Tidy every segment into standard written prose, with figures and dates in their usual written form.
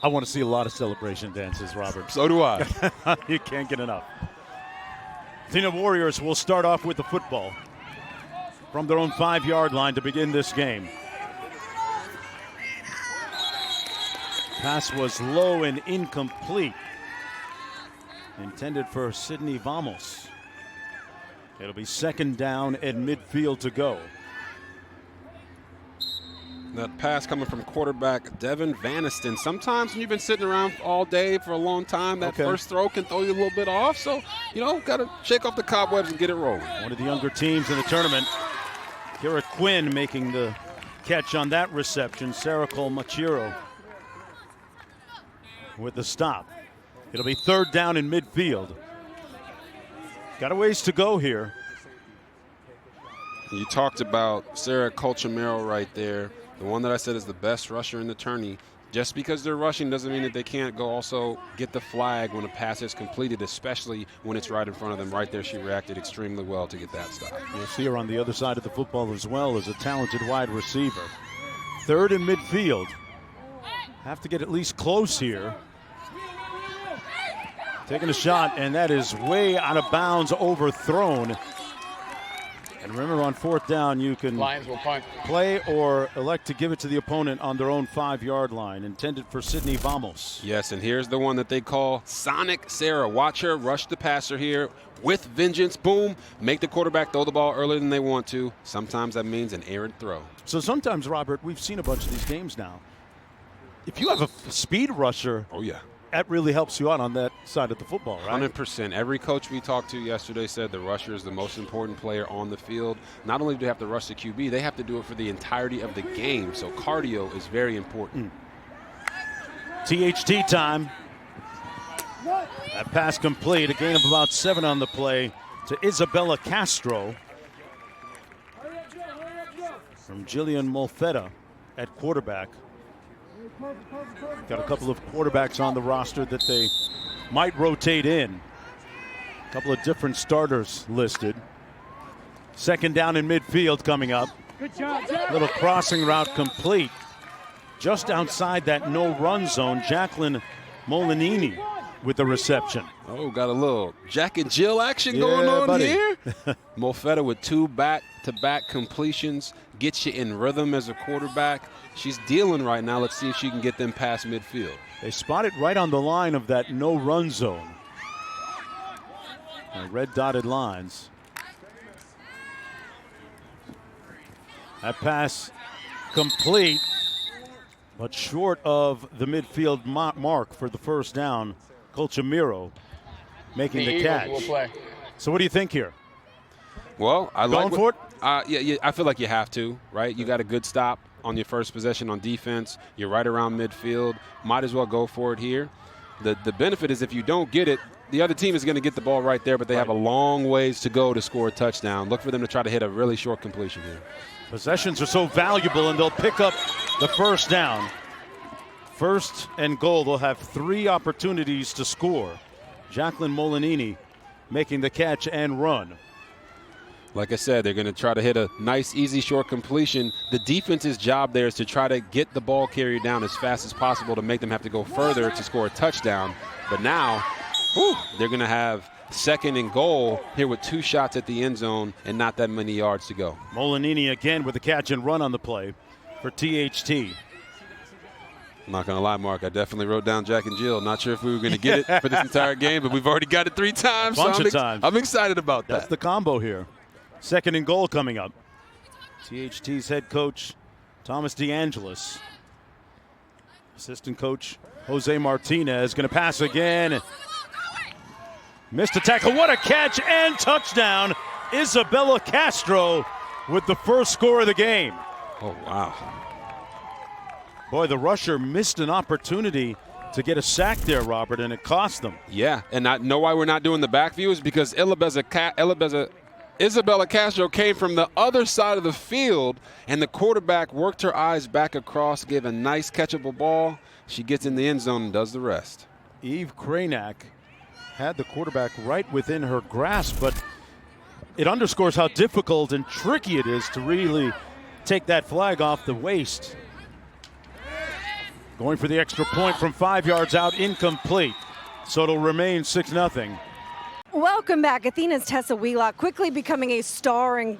I want to see a lot of celebration dances, Robert. So do I. You can't get enough. Athena Warriors will start off with the football from their own 5-yard line to begin this game. Pass was low and incomplete. Intended for Sydney Vamos. It'll be second down and midfield to go. That pass coming from quarterback Devin Vaniston. Sometimes when you've been sitting around all day for a long time, that first throw can throw you a little bit off. So, got to shake off the cobwebs and get it rolling. One of the younger teams in the tournament. Kira Quinn making the catch on that reception. Sarah Machiro with the stop. It'll be third down in midfield. Got a ways to go here. You talked about Sarah Colchamero right there, the one that I said is the best rusher in the tourney. Just because they're rushing doesn't mean that they can't go also get the flag when a pass is completed, especially when it's right in front of them. Right there, she reacted extremely well to get that stop. You'll see her on the other side of the football as well as a talented wide receiver. Third in midfield. Have to get at least close here. Taking a shot, and that is way out of bounds, overthrown. And remember, on fourth down, you can play or elect to give it to the opponent on their own 5-yard line, intended for Sydney Vamos. Yes, and here's the one that they call Sonic Sarah. Watch her rush the passer here with vengeance. Boom, make the quarterback throw the ball earlier than they want to. Sometimes that means an errant throw. So sometimes, Robert, we've seen a bunch of these games now. If you have a speed rusher, oh yeah, that really helps you out on that side of the football, right? 100%. Every coach we talked to yesterday said the rusher is the most important player on the field. Not only do they have to rush the QB, they have to do it for the entirety of the game. So cardio is very important. THT time. That pass complete. A gain of about 7 on the play to Isabella Castro from Jillian Molfetta at quarterback. Got a couple of quarterbacks on the roster that they might rotate in. A couple of different starters listed. Second down in midfield coming up. Little crossing route complete. Just outside that no-run zone, Jacqueline Molinini with the reception. Oh, got a little Jack and Jill action going on here. Molfetta with 2 back-to-back completions. Gets you in rhythm as a quarterback. She's dealing right now. Let's see if she can get them past midfield. They spot it right on the line of that no-run zone. Red dotted lines. That pass complete, but short of the midfield mark for the first down. Colchamero making the catch. So what do you think here? Well, I like going for it. Yeah, I feel like you have to, right? You got a good stop on your first possession on defense. You're right around midfield. Might as well go for it here. The benefit is if you don't get it, the other team is going to get the ball right there, but they have a long ways to go to score a touchdown. Look for them to try to hit a really short completion here. Possessions are so valuable, and they'll pick up the first down. First and goal, they'll have 3 opportunities to score. Jacqueline Molinini making the catch and run. Like I said, they're going to try to hit a nice, easy, short completion. The defense's job there is to try to get the ball carried down as fast as possible to make them have to go further to score a touchdown. But now, they're going to have second and goal here with 2 shots at the end zone and not that many yards to go. Molinini again with the catch and run on the play for THT. I'm not going to lie, Mark. I definitely wrote down Jack and Jill. Not sure if we were going to get it for this entire game, but we've already got it 3 times. Bunch of times. I'm excited about that. That's the combo here. Second and goal coming up. THT's head coach, Thomas DeAngelis. Assistant coach, Jose Martinez, going to pass again. Missed a tackle. What a catch and touchdown. Isabella Castro with the first score of the game. Oh, wow. Boy, the rusher missed an opportunity to get a sack there, Robert, and it cost them. Yeah, and I know why we're not doing the back view is because Isabella Castro came from the other side of the field, and the quarterback worked her eyes back across, gave a nice catchable ball. She gets in the end zone and does the rest. Eve Kranak had the quarterback right within her grasp, but it underscores how difficult and tricky it is to really take that flag off the waist. Going for the extra point from 5 yards out, incomplete. So it'll remain 6-0. Welcome back. Athena's Tessa Wheelock quickly becoming a star in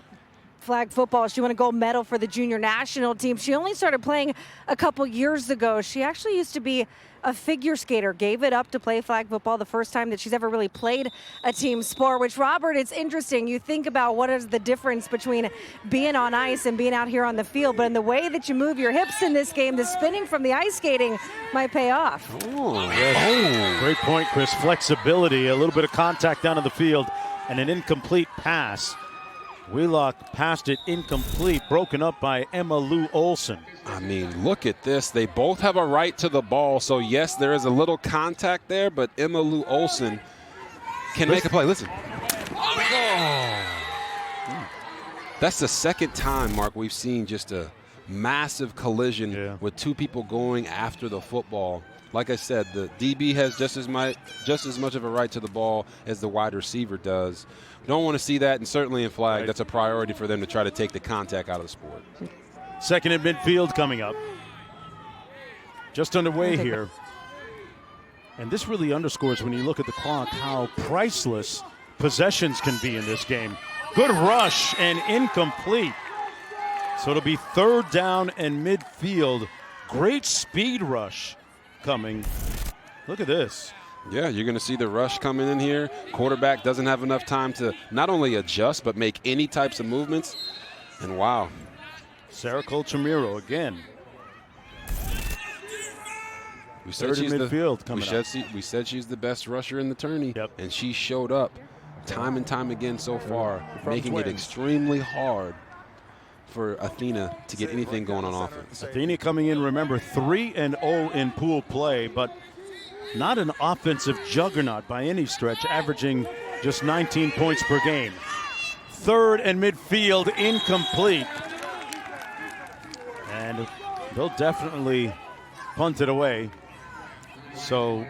flag football. She won a gold medal for the junior national team. She only started playing a couple years ago. She actually used to be a figure skater, gave it up to play flag football the first time that she's ever really played a team sport, which, Robert, it's interesting. You think about what is the difference between being on ice and being out here on the field, but in the way that you move your hips in this game, the spinning from the ice skating might pay off. Great point, Chris. Flexibility, a little bit of contact down on the field, and an incomplete pass. Wheelock passed it incomplete, broken up by Emma Lou Olsen. I mean, look at this. They both have a right to the ball. So, yes, there is a little contact there, but Emma Lou Olsen can make a play. Listen. Oh. That's the second time, Mark, we've seen just a massive collision with two people going after the football. Like I said, the DB has just as much of a right to the ball as the wide receiver does. We don't want to see that, and certainly in flag, that's a priority for them to try to take the contact out of the sport. Second and midfield coming up. Just underway here. And this really underscores, when you look at the clock, how priceless possessions can be in this game. Good rush and incomplete. So it'll be third down and midfield. Great speed rush coming. Look at this. Yeah, you're going to see the rush coming in here. Quarterback doesn't have enough time to not only adjust but make any types of movements. And wow. Sarah Colchamiro again. We said she's midfield coming up. We said she's the best rusher in the tourney, and she showed up time and time again so far, making it extremely hard for Athena to get anything going on offense. Athena coming in, remember, 3-0 in pool play, but not an offensive juggernaut by any stretch, averaging just 19 points per game. Third and midfield, incomplete. And they'll definitely punt it away. So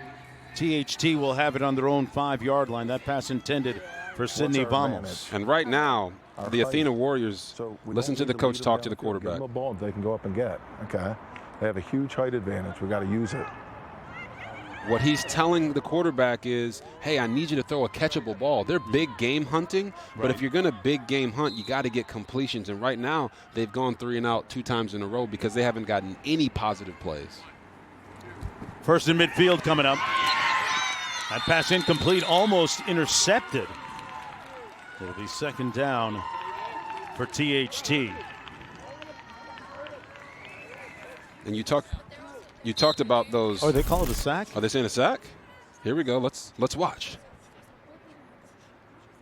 THT will have it on their own 5-yard line. That pass intended for Sydney Vamos. And right now, the Athena Warriors, listen to the coach talk to the quarterback. Give them a ball they can go up and get. Okay, they have a huge height advantage. We got to use it. What he's telling the quarterback is, hey, I need you to throw a catchable ball. They're big game hunting, but if you're going to big game hunt, you got to get completions. And right now, they've gone 3 and out 2 times in a row because they haven't gotten any positive plays. First and midfield coming up. That pass incomplete, almost intercepted. It'll be second down for THT. And you talked about those. Oh, they call it a sack? Are they saying a sack? Here we go. Let's watch.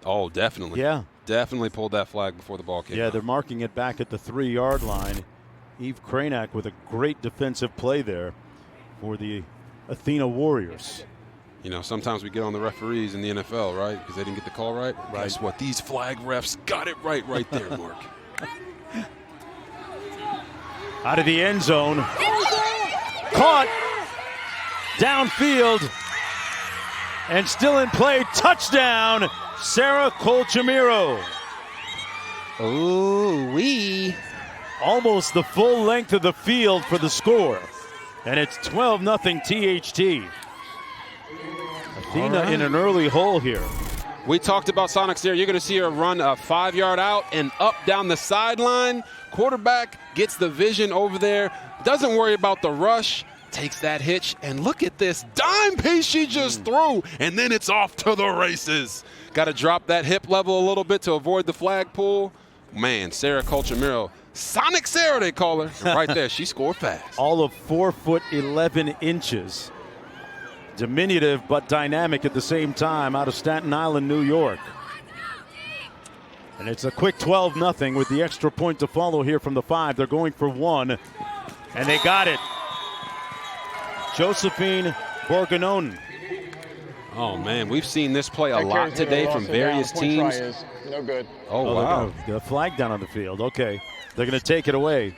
Oh, definitely. Yeah. Definitely pulled that flag before the ball came out. They're marking it back at the 3-yard line. Eve Kranak with a great defensive play there for the Athena Warriors. You know, sometimes we get on the referees in the NFL, right? Because they didn't get the call right. Guess what? These flag refs got it right there, Mark. Out of the end zone. Caught. Downfield. And still in play. Touchdown, Sarah Colchamiro. Ooh-wee. Almost the full length of the field for the score. And it's 12-0 THT. Athena in an early hole here. We talked about Sonics there. You're going to see her run a 5-yard out and up down the sideline. Quarterback gets the vision over there. Doesn't worry about the rush. Takes that hitch. And look at this dime piece she just threw. And then it's off to the races. Got to drop that hip level a little bit to avoid the flag pull. Man, Sarah Colchamiro. Sonic Sarah, they call her. And right there, she scored fast. All of 4 foot 11 inches. Diminutive but dynamic at the same time, out of Staten Island, New York. And it's a quick 12-0 with the extra point to follow here from the 5. They're going for 1, and they got it. Josephine Borgonon. Oh, man, we've seen this play a lot today from various teams. No good. Oh, wow. The flag down on the field. Okay. They're going to take it away.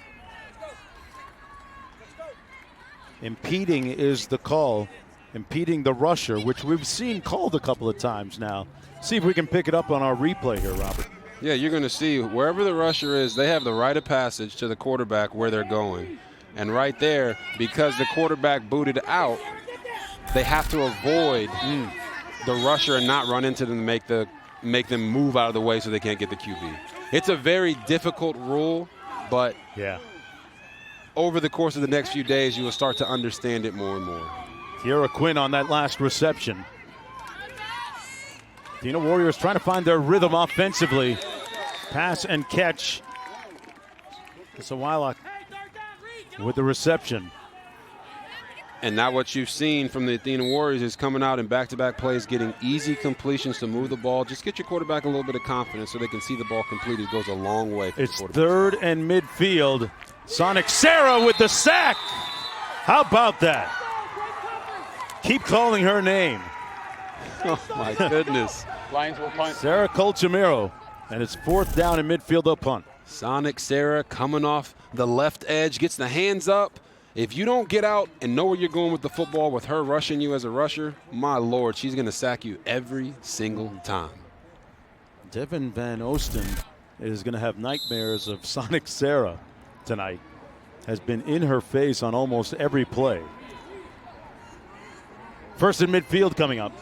Impeding is the call. Impeding the rusher, which we've seen called a couple of times now. See if we can pick it up on our replay here, Robert. Yeah, you're going to see wherever the rusher is, they have the right of passage to the quarterback where they're going. And right there, because the quarterback booted out, they have to avoid the rusher and not run into them to make them move out of the way so they can't get the QB. It's a very difficult rule, but over the course of the next few days, you will start to understand it more and more. Kiera Quinn on that last reception. Athena Warriors trying to find their rhythm offensively. Pass and catch. Sawilak with the reception. And now what you've seen from the Athena Warriors is coming out in back-to-back plays, getting easy completions to move the ball. Just get your quarterback a little bit of confidence so they can see the ball completed. It goes a long way. It's 3rd and midfield. Sonic Sarah with the sack. How about that? Keep calling her name. Oh, my goodness. Lions will punt. Sarah Colchamiro. And it's 4th down in midfield, they'll punt. Sonic Sarah coming off the left edge, gets the hands up. If you don't get out and know where you're going with the football with her rushing you as a rusher, my Lord, she's going to sack you every single time. Devin Van Osten is going to have nightmares of Sonic Sarah tonight. Has been in her face on almost every play. 1st and midfield coming up.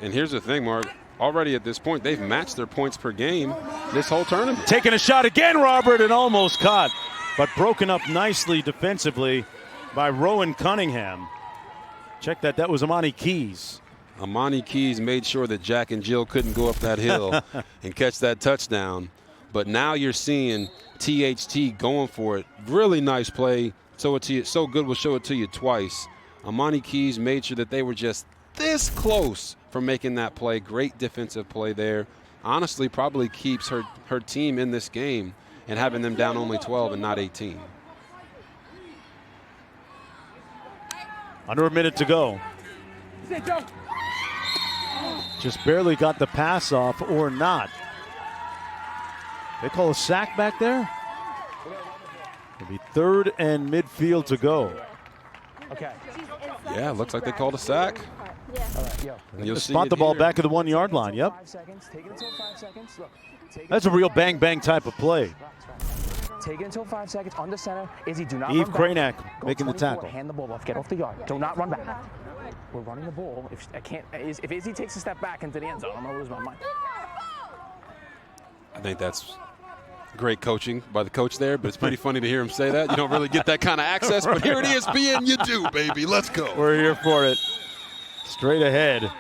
And here's the thing, Mark. Already at this point, they've matched their points per game this whole tournament. Taking a shot again, Robert, and almost caught. But broken up nicely defensively by Rowan Cunningham. Check that. That was Amani Keys. Amani Keys made sure that Jack and Jill couldn't go up that hill and catch that touchdown. But now you're seeing THT going for it. Really nice play. So good we'll show it to you twice. Amani Keys made sure that they were just this close from making that play. Great defensive play there. Honestly, probably keeps her team in this game and having them down only 12 and not 18. Under a minute to go. Just barely got the pass off or not. They call a sack back there. It'll be 3rd and midfield to go. Okay. Yeah, looks like they called a sack. You'll spot the ball back at the 1 yard line. Yep. That's a real bang bang type of play. Take it until 5 seconds. On the center. Izzy, do not Eve run back. Cranack making the tackle. Hand the ball off. Get off the yard. Do not run back. We're running the ball. If Izzy takes a step back into the end zone, I'm gonna lose my mind. I think that's great coaching by the coach there, but it's pretty funny to hear him say that. You don't really get that kind of access, but here it is, being you do, baby. Let's go. We're here for it. Straight ahead.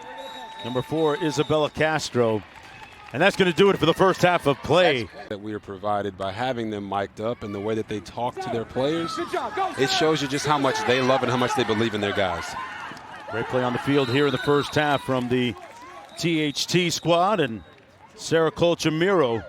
Number 4, Isabella Castro. And that's going to do it for the first half of play. That we are provided by having them mic'd up and the way that they talk to their players. It shows you just how much they love and how much they believe in their guys. Great play on the field here in the first half from the THT squad, and Sarah Colchamiro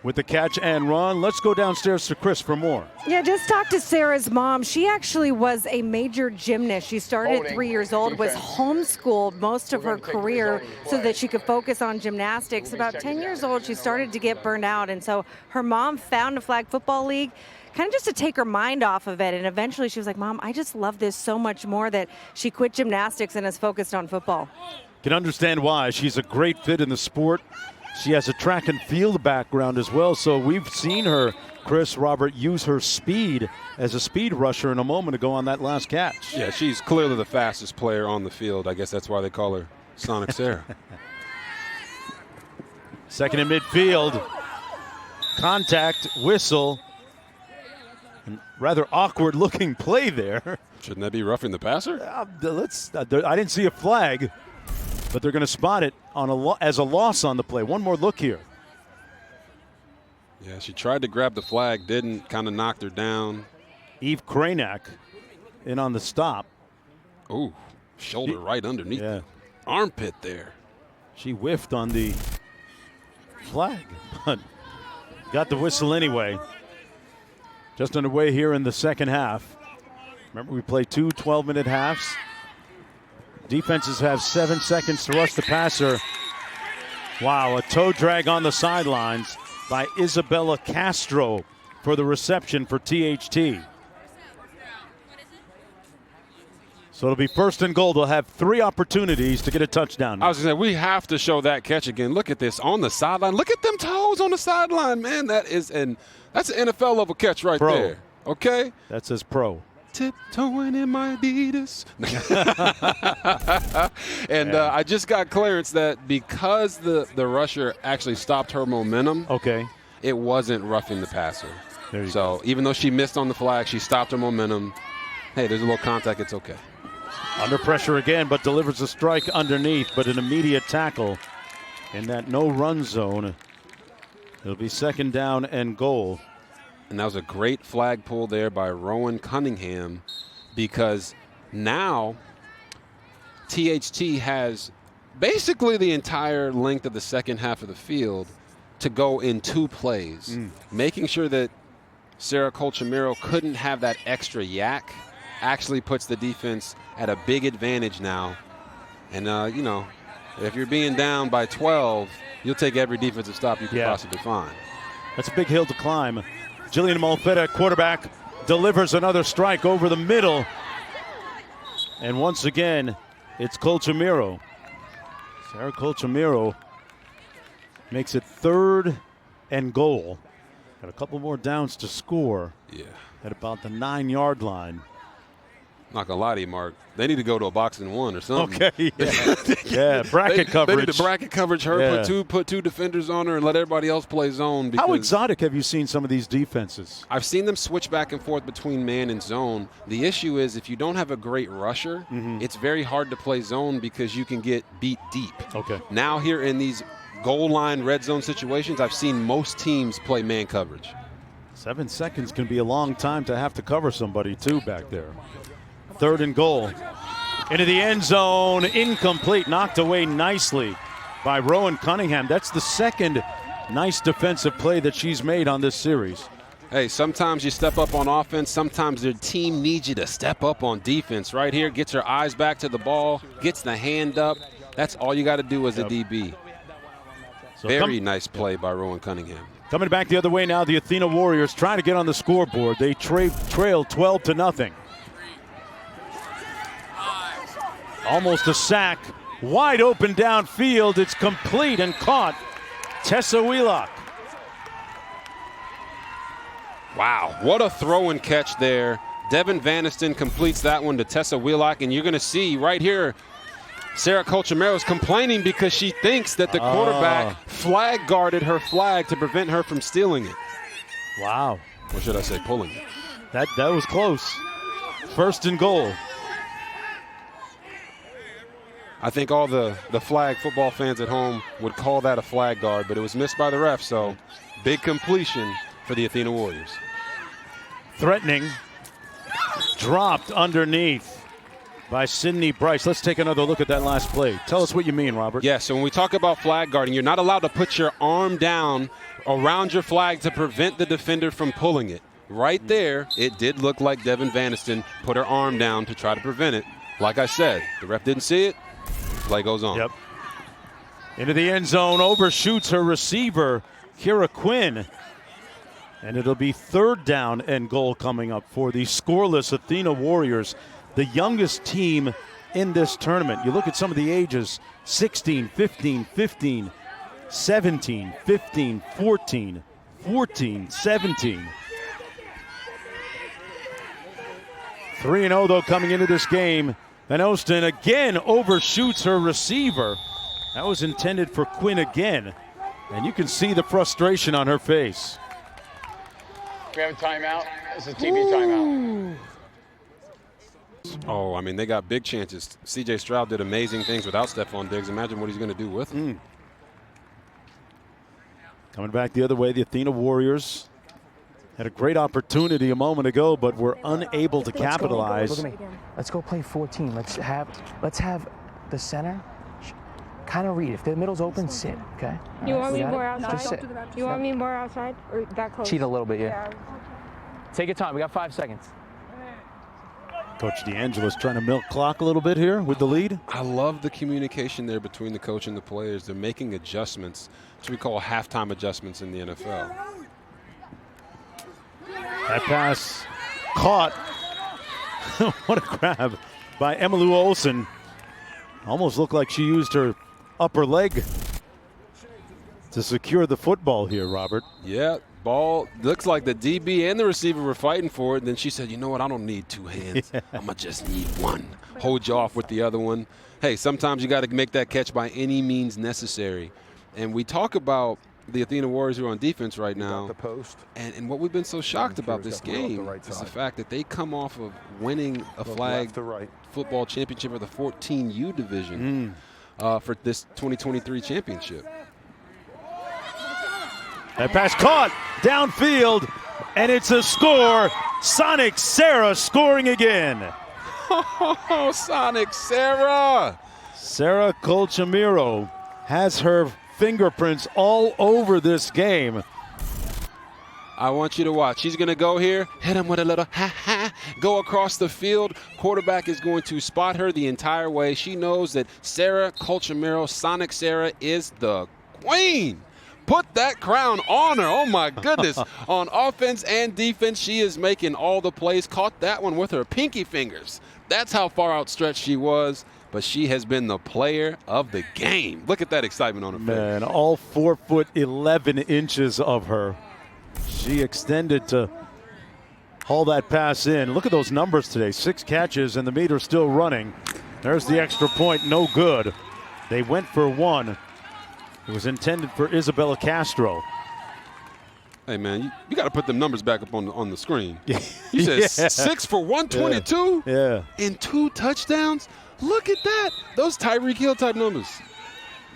with the catch and run. Let's go downstairs to Chris for more. Yeah, just talk to Sarah's mom. She actually was a major gymnast. She started at 3 years old, was homeschooled most of her career so that she could focus on gymnastics. About 10 years old, she started to get burned out, and so her mom found a flag football league kind of just to take her mind off of it, and eventually she was like, Mom, I just love this so much more, that she quit gymnastics and is focused on football. Can understand why. She's a great fit in the sport. She has a track and field background as well, so we've seen her, Chris, Robert, use her speed as a speed rusher in a moment ago on that last catch. Yeah, she's clearly the fastest player on the field. I guess that's why they call her Sonic Sarah. 2nd in midfield. Contact, whistle. And rather awkward looking play there. Shouldn't that be roughing the passer? I didn't see a flag, but they're going to spot it on as a loss on the play. One more look here. Yeah, she tried to grab the flag, didn't, kind of knocked her down. Eve Cranack in on the stop. Ooh, shoulder right underneath the armpit there. She whiffed on the flag, but got the whistle anyway. Just underway here in the second half. Remember, we play 2 12-minute halves. Defenses have 7 seconds to rush the passer. Wow, a toe drag on the sidelines by Isabella Castro for the reception for THT. So it'll be 1st and goal. They'll have 3 opportunities to get a touchdown. I was going to say, we have to show that catch again. Look at this on the sideline. Look at them toes on the sideline, man. That's an NFL level catch right there. Okay. That says pro. Tiptoeing in my Adidas. And I just got clearance that because the rusher actually stopped her momentum, Okay. it wasn't roughing the passer. There you So even though she missed on the flag, she stopped her momentum. Hey, there's a little contact. It's okay. Under pressure again, but delivers a strike underneath, but an immediate tackle in that no-run zone. It'll be 2nd down and goal. And that was a great flag pull there by Rowan Cunningham, because now THT has basically the entire length of the second half of the field to go in 2 plays, making sure that Sarah Colchamiro couldn't have that extra yak actually puts the defense at a big advantage now. And, you know, if you're being down by 12, you'll take every defensive stop you can possibly find. That's a big hill to climb. Jillian Malfetta, quarterback, delivers another strike over the middle. And once again, it's Colchamiro. Sarah Colchamiro makes it 3rd and goal. Got a couple more downs to score. Yeah. At about the 9-yard line. Not gonna lie to you, Mark. They need to go to a 1-box or something. Okay, yeah, bracket coverage. They need the bracket coverage. Put two defenders on her and let everybody else play zone. How exotic have you seen some of these defenses? I've seen them switch back and forth between man and zone. The issue is if you don't have a great rusher, it's very hard to play zone because you can get beat deep. Okay. Now here in these goal line red zone situations, I've seen most teams play man coverage. 7 seconds can be a long time to have to cover somebody too back there. 3rd and goal. Into the end zone, incomplete, knocked away nicely by Rowan Cunningham. That's the 2nd nice defensive play that she's made on this series. Hey, sometimes you step up on offense. Sometimes your team needs you to step up on defense. Right here, gets her eyes back to the ball, gets the hand up. That's all you got to do as a DB. So Very nice play by Rowan Cunningham. Coming back the other way now, the Athena Warriors trying to get on the scoreboard. They trail 12-0. Almost a sack. Wide open downfield. It's complete and caught. Tessa Wheelock. Wow, what a throw and catch there. Devin Vaniston completes that one to Tessa Wheelock, and you're going to see right here Sarah Colchamiro is complaining because she thinks that the quarterback flag guarded her flag to prevent her from stealing it. Wow. Or should I say pulling it? That was close. 1st and goal. I think all the flag football fans at home would call that a flag guard, but it was missed by the ref, so big completion for the Athena Warriors. Threatening. Dropped underneath by Sydney Bryce. Let's take another look at that last play. Tell us what you mean, Robert. Yeah, so when we talk about flag guarding, you're not allowed to put your arm down around your flag to prevent the defender from pulling it. Right there, it did look like Devin Vaniston put her arm down to try to prevent it. Like I said, the ref didn't see it. Play goes on. Yep. Into the end zone, overshoots her receiver, Kira Quinn. And it'll be 3rd down and goal coming up for the scoreless Athena Warriors, the youngest team in this tournament. You look at some of the ages, 16, 15, 15, 17, 15, 14, 14, 17. 3-0 though coming into this game. Van Osten again overshoots her receiver. That was intended for Quinn again. And you can see the frustration on her face. We have a timeout. It's a TV timeout. Oh, I mean, they got big chances. C.J. Stroud did amazing things without Stephon Diggs. Imagine what he's going to do with him. Coming back the other way, the Athena Warriors had a great opportunity a moment ago, but were unable to capitalize. Look at me. Let's go play 14. Let's have the center kind of read. If the middle's open, sit. Okay. You want me more outside? Just sit. You want me more outside or that close? Cheat a little bit, yeah. Take your time. We got 5 seconds. Coach DeAngelis trying to milk clock a little bit here with the lead. I love the communication there between the coach and the players. They're making adjustments, which we call halftime adjustments in the NFL. That pass caught. What a grab by Emmylou Olsen. Almost looked like she used her upper leg. to secure the football here, Robert. Yeah, ball looks like the DB and the receiver were fighting for it. And then she said, you know what, I don't need two hands. I'm going to just need one. Hold you off with the other one. Hey, sometimes you got to make that catch by any means necessary. And we talk about the Athena Warriors who are on defense right now. The post. And what we've been so shocked about this game is the fact that they come off of winning a flag football championship of the 14U division for this 2023 championship. That pass caught downfield, and it's a score. Sonic Sarah scoring again. Oh, Sonic Sarah. Sarah Colchamiro has her fingerprints all over this game. I want you to watch. She's going to go here, hit him with a little ha-ha, go across the field. Quarterback is going to spot her the entire way. She knows that Sarah Colchamiro, Sonic Sarah, is the queen. Put that crown on her. Oh, my goodness. On offense and defense, she is making all the plays. Caught that one with her pinky fingers. That's how far outstretched she was. But she has been the player of the game. Look at that excitement on her face. Man, all 4'11" of her. She extended to haul that pass in. Look at those numbers today. 6 catches, and the meter's still running. There's the extra point. No good. They went for 1. It was intended for Isabella Castro. Hey, man, you got to put them numbers back up on the screen. You said 6 for 122? Yeah. And 2 touchdowns? Look at that. Those Tyreek Hill type numbers.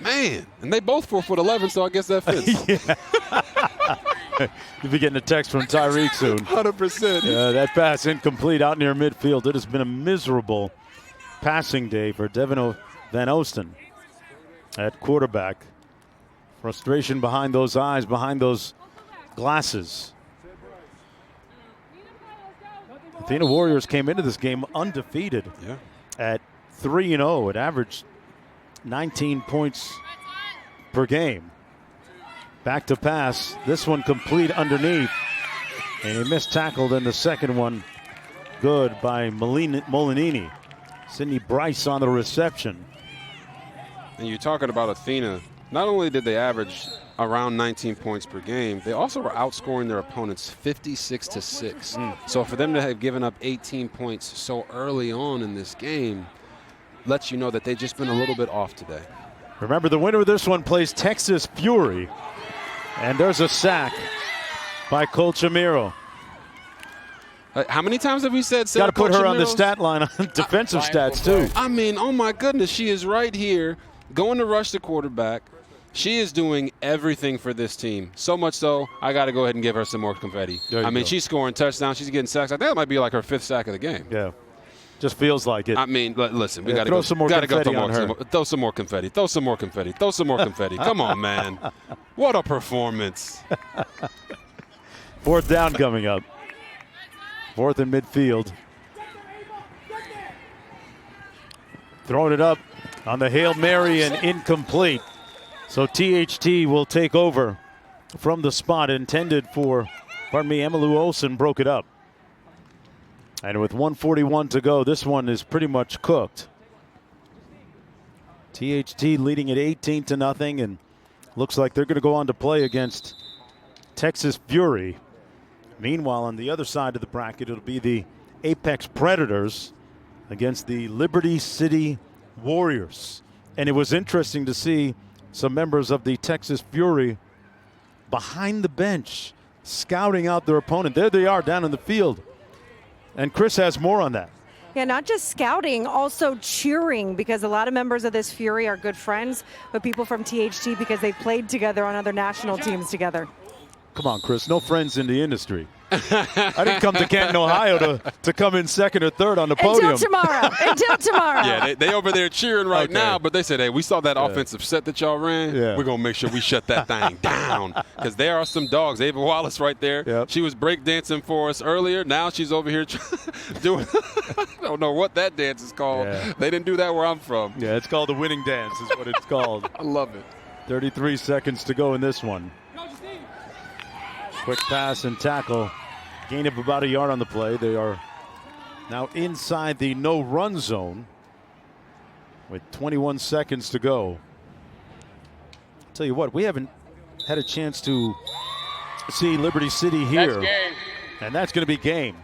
Man. And they both 4'11", so I guess that fits. You'll be getting a text from Tyreek soon. 100%. Yeah, that pass incomplete out near midfield. It has been a miserable passing day for Devin Van Oosten at quarterback. Frustration behind those eyes, behind those glasses. Athena Warriors came into this game undefeated at 3-0. It averaged 19 points per game. Back to pass. This one complete underneath. And he missed tackled in the second one. Good by Molinini. Sydney Bryce on the reception. And you're talking about Athena. Not only did they average around 19 points per game, they also were outscoring their opponents 56-6. So for them to have given up 18 points so early on in this game lets you know that they've just been a little bit off today. Remember, the winner of this one plays Texas Fury. And there's a sack by Colchamiro. How many times have we said Got to put her on the stat line on defensive stats, too. I mean, oh, my goodness. She is right here going to rush the quarterback. She is doing everything for this team. So much so, I got to go ahead and give her some more confetti. I mean, she's scoring touchdowns. She's getting sacks. I think that might be like her 5th sack of the game. Yeah. Just feels like it. I mean, listen, we got to throw go. Some more confetti on her. Throw some more confetti. Throw some more confetti. Throw some more confetti. Come on, man. What a performance. 4th down coming up. 4th in midfield. Throwing it up on the Hail Mary and incomplete. So THT will take over from the spot intended for, Emmylou Olsen broke it up. And with 1:41 to go, this one is pretty much cooked. THT leading at 18-0, and looks like they're going to go on to play against Texas Fury. Meanwhile, on the other side of the bracket, it'll be the Apex Predators against the Liberty City Warriors. And it was interesting to see some members of the Texas Fury behind the bench scouting out their opponent. There they are down in the field. And Chris has more on that. Yeah, not just scouting, also cheering, because a lot of members of this Fury are good friends with people from THT because they played together on other national teams together. Come on, Chris, no friends in the industry. I didn't come to Canton, Ohio to come in 2nd or 3rd on the podium. Until tomorrow. Until tomorrow. Yeah, they over there cheering right now, but they said, hey, we saw that offensive set that y'all ran. Yeah. We're going to make sure we shut that thing down, because there are some dogs. Ava Wallace right there. Yep. She was breakdancing for us earlier. Now she's over here doing – I don't know what that dance is called. Yeah. They didn't do that where I'm from. Yeah, it's called the winning dance is what it's called. I love it. 33 seconds to go in this one. Quick pass and tackle. Gain of about a yard on the play. They are now inside the no-run zone with 21 seconds to go. I'll tell you what, we haven't had a chance to see Liberty City That's here. game. And that's going to be game.